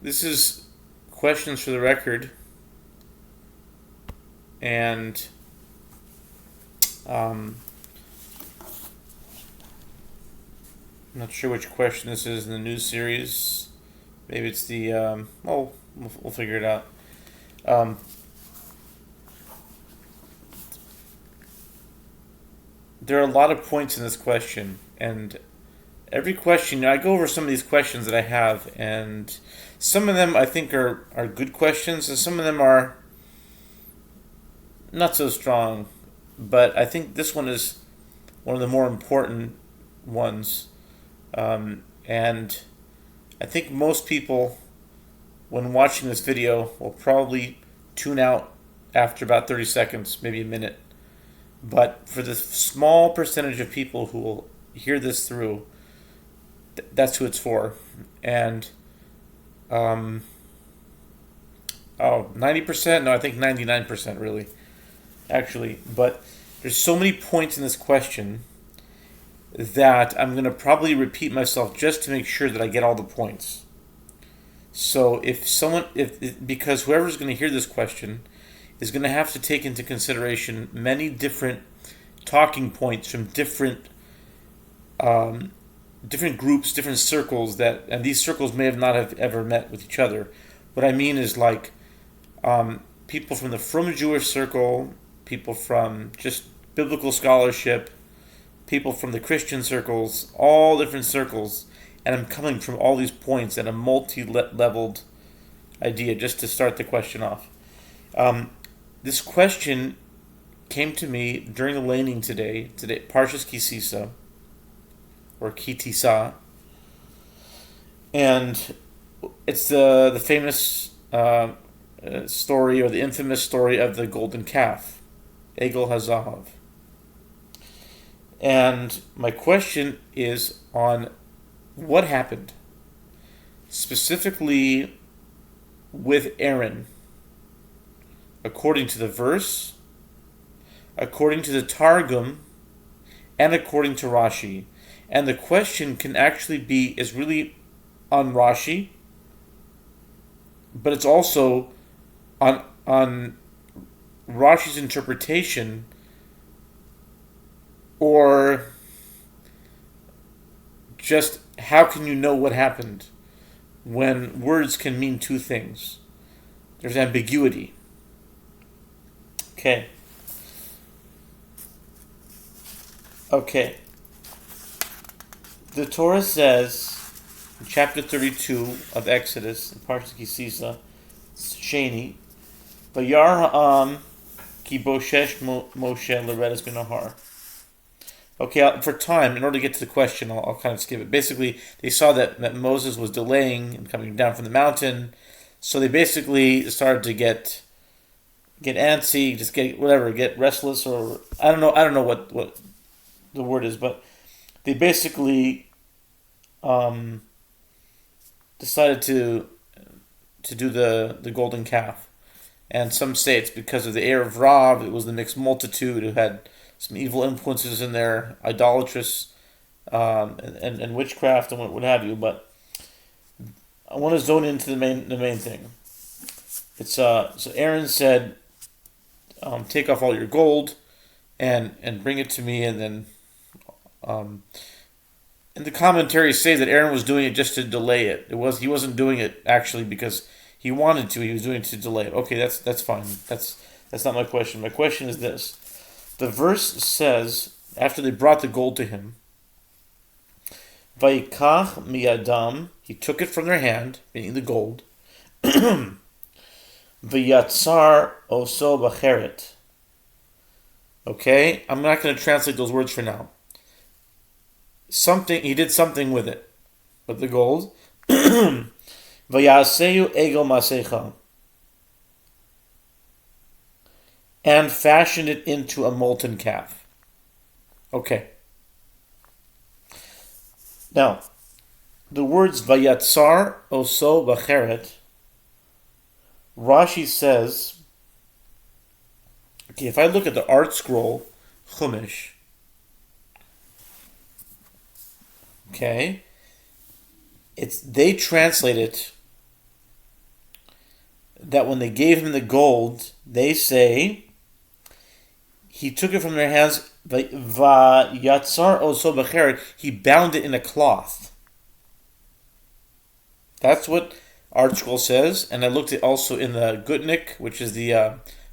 This is questions for the record, and um, I'm not sure which question this is in the news series. Maybe it's the we'll figure it out. Um, there are a lot of points in this question, and every question I go over some of these questions that I have, and some of them I think are good questions, and some of them are not so strong. But I think this one is one of the more important ones, and I think most people, when watching this video, will probably tune out after about 30 seconds, maybe a minute. But for the small percentage of people who will hear this through, that's who it's for. And, um, 90%? No, I think 99% really, actually. But there's so many points in this question that I'm going to probably repeat myself just to make sure that I get all the points. So because whoever's going to hear this question is going to have to take into consideration many different talking points from um, different groups, different circles and these circles may have not have ever met with each other. What I mean is like people from the Frum Jewish circle, people from just biblical scholarship, people from the Christian circles, all different circles, and I'm coming from all these points and a multi-leveled idea just to start the question off. Um, this question came to me during the laning today, Parshas Kisisa, or Kitisa, and it's the famous story, or the infamous story of the golden calf, Egel Hazahav. And my question is on what happened, specifically with Aaron, according to the verse, according to the Targum, and according to Rashi. And the question is really on Rashi, but it's also on Rashi's interpretation, or just how can you know what happened when words can mean two things? There's ambiguity. Okay. Okay. The Torah says in chapter 32 of Exodus, in Parshas Kisisa, Sheni, Vayar Ha'am ki boshesh Moshe l'redes b'nahar. Okay, for time, in order to get to the question, I'll kind of skip it. Basically, they saw that Moses was delaying and coming down from the mountain, so they basically started to get antsy, just get restless, or I don't know what the word is, but they basically um, decided to do the golden calf, and some say it's because of the heir of Rav. It was the mixed multitude who had some evil influences in their idolatrous and witchcraft and what have you. But I want to zone into the main thing. It's so Aaron said, take off all your gold and bring it to me, and then and the commentaries say that Aaron was doing it just to delay it. He wasn't doing it actually because he wanted to. He was doing it to delay it. Okay, that's fine. That's not my question. My question is this: the verse says after they brought the gold to him, "Vayikach miyadam," he took it from their hand, meaning the gold. V'yatzar oso b'cheret. Okay, I'm not going to translate those words for now. He did something with it, with the gold. Vayaseyu egel masecha, and fashioned it into a molten calf. Okay. Now, the words vayatzar oso b'cheret, Rashi says, okay, if I look at the art scroll, Chumash, okay, they translate it that when they gave him the gold, they say he took it from their hands. Vayatzar oso b'cheret. He bound it in a cloth. That's what ArtScroll says, and I looked at also in the Gutnik, which is the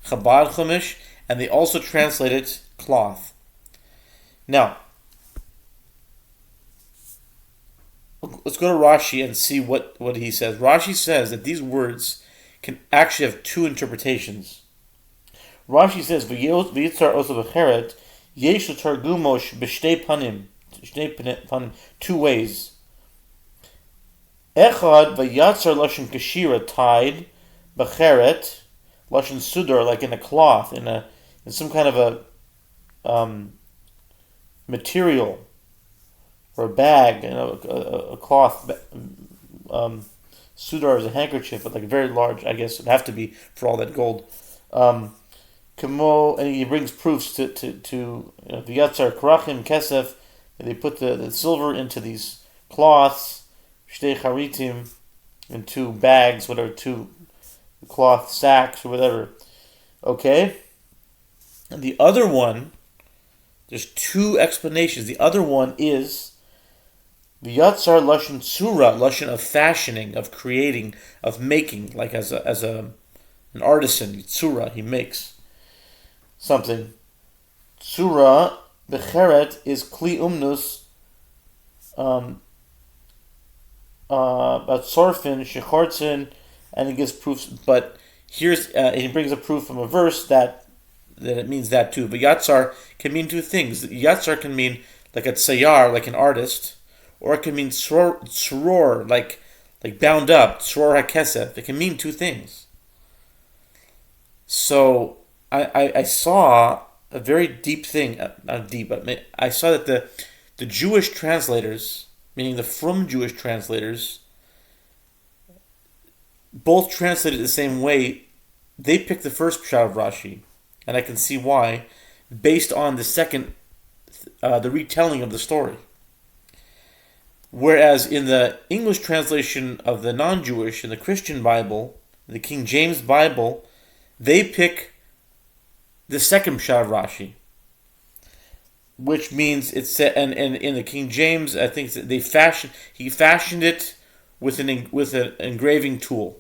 Chabad Chumash, and they also translate it cloth. Now, let's go to Rashi and see what he says. Rashi says that these words can actually have two interpretations. Rashi says, "V'yitzar oso b'cheret yesh targumosh b'shtei panim, two ways. Echad v'yatzar lashon kashira, tied, b'cheret lashon sudar, like in a cloth, in some kind of a material or a bag, a cloth. Sudar is a handkerchief, but like very large. I guess it'd have to be for all that gold. Kamo, and he brings proofs to the yatzar krachim kesef, and they put the silver into these cloths, shtei charitim, in two bags, whatever, two cloth sacks or whatever. Okay, and the other one, there's two explanations. The other one is the yatzar lashon tsura, lashon of fashioning, of creating, of making, like as an artisan. Tsura, he makes something. Tsura becheret is kli umnus sorfin shechortzin, and he gives proofs. But here's he brings a proof from a verse that it means that too. But yatzar can mean two things. Yatzar can mean like a tsayar, like an artist, or it can mean tzror, like bound up, tzror hakesef. It can mean two things. So I saw a very deep thing, not deep, but I saw that the Jewish translators, meaning the from Jewish translators, both translated the same way. They picked the first pshat of Rashi, and I can see why, based on the second, the retelling of the story. Whereas in the English translation of the non-Jewish, in the Christian Bible, the King James Bible, they pick the second pshat of Rashi, which means it's and in the King James, I think he fashioned it with an engraving tool,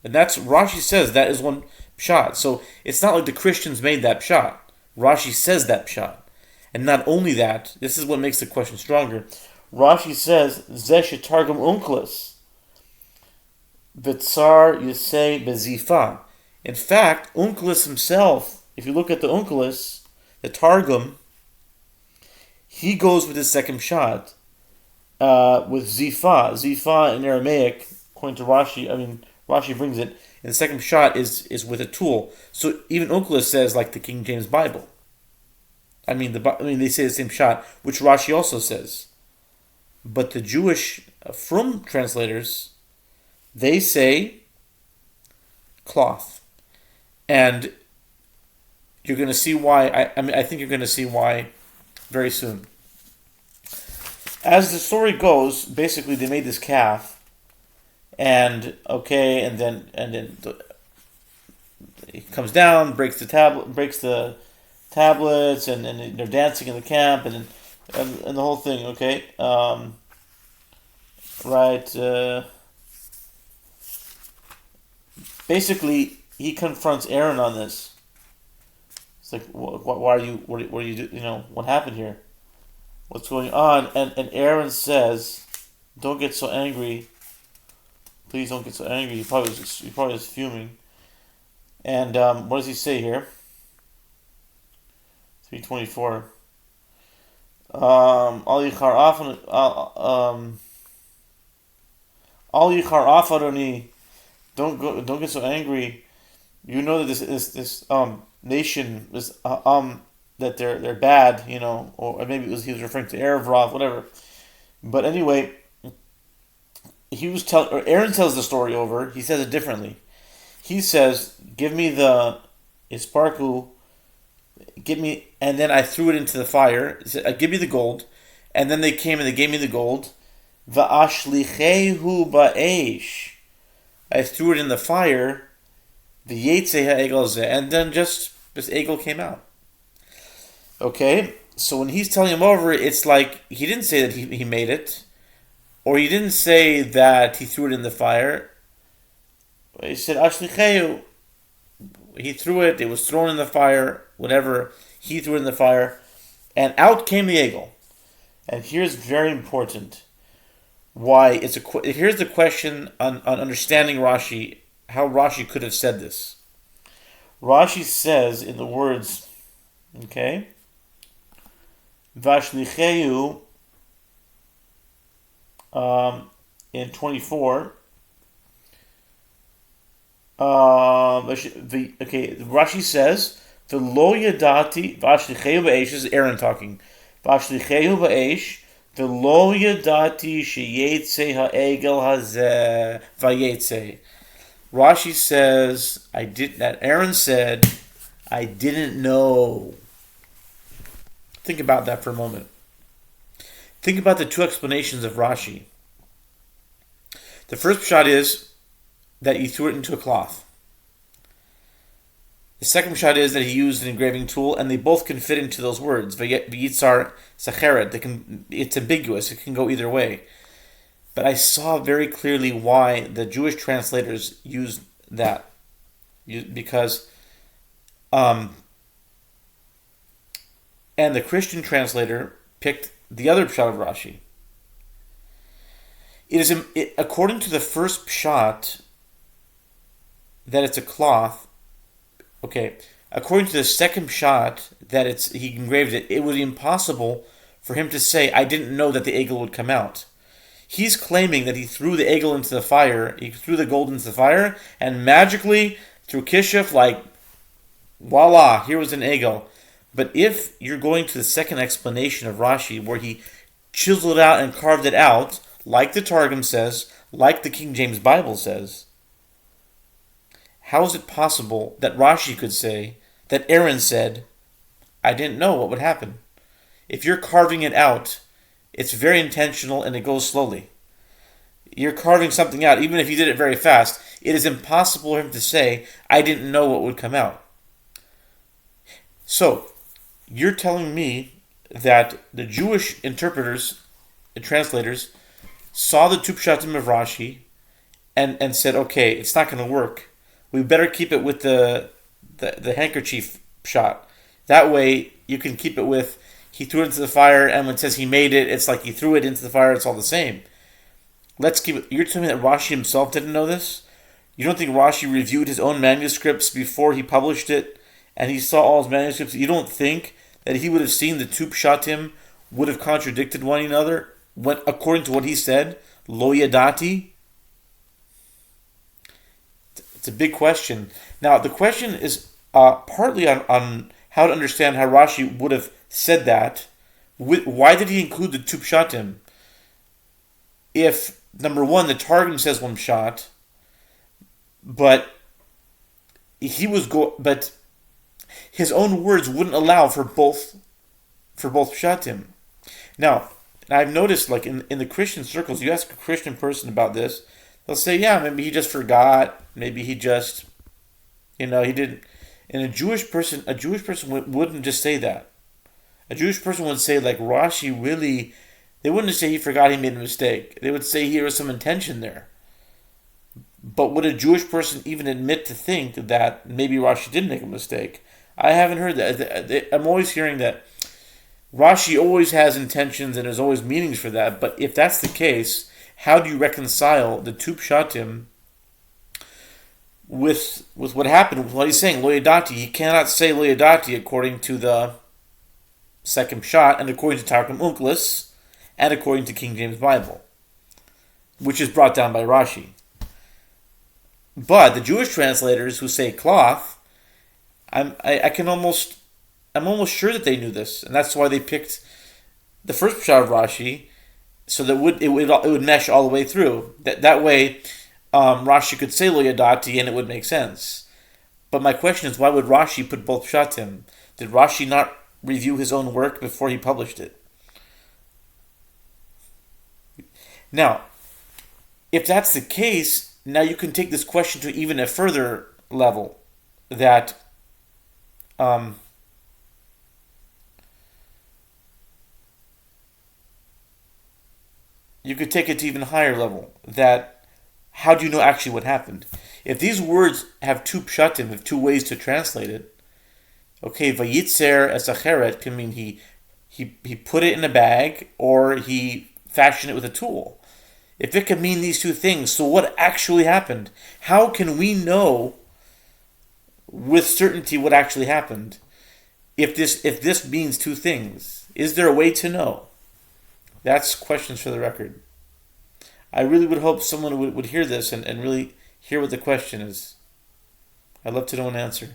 and that's Rashi says that is one pshat. So it's not like the Christians made that pshat. Rashi says that pshat, and not only that, this is what makes the question stronger. Rashi says Zesh Targum Unklis Vitzar Yisei Bezifa. In fact, Unklis himself, if you look at the Unklis, the Targum, he goes with his second pshat, with Zifa. Zifa in Aramaic, according to Rashi, Rashi brings it, and the second pshat is with a tool. So even Unklis says like the King James Bible. They say the same pshat, which Rashi also says. But the Jewish from translators, they say cloth. And you're going to see why. I think you're going to see why very soon. As the story goes, basically they made this calf, and then he comes down, breaks the tablets, and they're dancing in the camp, and the whole thing. Okay, right. Basically, he confronts Aaron on this. It's like, why are you? What are you do? What happened here? What's going on? And Aaron says, "Don't get so angry. Please don't get so angry." He probably was fuming. And what does he say here? 3:24. Al yichar afadoni. Don't get so angry. You know that this nation, that they're bad, or maybe he was referring to Erev Rav, whatever. But anyway, Aaron tells the story over. He says it differently. He says, "Give me the isparku, and then I threw it into the fire. He said, give me the gold, and then they came and they gave me the gold. Va'ashlichehu ba'esh. I threw it in the fire, V'yetze ha'egel zeh, and then just this egel came out. Okay, so when he's telling him over, it's like he didn't say that he made it, or he didn't say that he threw it in the fire. He said ashlicheu. He threw it. It was thrown in the fire. Whatever, he threw it in the fire, and out came the egel. And here's very important. Why it's a here's the question on understanding Rashi, how Rashi could have said this. Rashi says in the words, okay, Vashlicheu, in 24. Okay, Rashi says the lo yadati vashlicheu ba'esh, is Aaron talking. Vashlicheu ba'esh the lo yadati sheyetze ha'egel hazeh vayetze. Rashi says Aaron said, I didn't know. Think about that for a moment. Think about the two explanations of Rashi. The first shot is that he threw it into a cloth. The second shot is that he used an engraving tool, and they both can fit into those words. V'yitzar sacheret. It's ambiguous. It can go either way. But I saw very clearly why the Jewish translators used that, because, and the Christian translator picked the other pshat of Rashi. According to the first pshat, that it's a cloth. Okay, according to the second pshat that he engraved it, it would be impossible for him to say, I didn't know that the egel would come out. He's claiming that he threw the egel into the fire, he threw the gold into the fire, and magically, through kishuf, like, voila, here was an egel. But if you're going to the second explanation of Rashi, where he chiseled it out and carved it out, like the Targum says, like the King James Bible says, how is it possible that Rashi could say, that Aaron said, I didn't know what would happen? If you're carving it out, it's very intentional and it goes slowly. You're carving something out, even if you did it very fast, it is impossible for him to say, I didn't know what would come out. So, you're telling me that the Jewish interpreters, the translators, saw the two pshatim of Rashi and said, okay, it's not going to work. We better keep it with the handkerchief shot. That way, you can keep it with, he threw it into the fire, and when it says he made it, it's like he threw it into the fire, it's all the same. Let's keep it. You're telling me that Rashi himself didn't know this? You don't think Rashi reviewed his own manuscripts before he published it, and he saw all his manuscripts? You don't think that he would have seen the two pshatim would have contradicted one another, according to what he said? Lo yadati? It's a big question. Now, the question is partly on how to understand how Rashi would have said that. Why did he include the two pshatim? If, number one, the Targum says one pshat, but but his own words wouldn't allow for both pshatim. Now, I've noticed, like in the Christian circles, you ask a Christian person about this, they'll say, yeah, maybe he just forgot, maybe he just, he didn't. And a Jewish person wouldn't just say that. A Jewish person would say, like, Rashi really, they wouldn't say he forgot, he made a mistake. They would say there was some intention there. But would a Jewish person even admit to think that maybe Rashi did make a mistake? I haven't heard that. I'm always hearing that Rashi always has intentions and there's always meanings for that. But if that's the case, how do you reconcile the two pshatim with what happened, with what he's saying, lo yadati? He cannot say lo yadati according to the second pshat, and according to Targum Unklis, and according to King James Bible, which is brought down by Rashi. But the Jewish translators who say cloth, I'm almost sure that they knew this, and that's why they picked the first pshat of Rashi, so that it would mesh all the way through. That way, Rashi could say lo yadati and it would make sense. But my question is, why would Rashi put both pshatim? Did Rashi not review his own work before he published it? Now, if that's the case, now you can take this question to even a further level. that um, you could take it to even higher level. That how do you know actually what happened? If these words have two pshatim, have two ways to translate it, okay, vayitzer esacheret can mean he put it in a bag or he fashioned it with a tool. If it can mean these two things, so what actually happened? How can we know with certainty what actually happened if this means two things? Is there a way to know? That's questions for the record. I really would hope someone would hear this and really hear what the question is. I'd love to know an answer.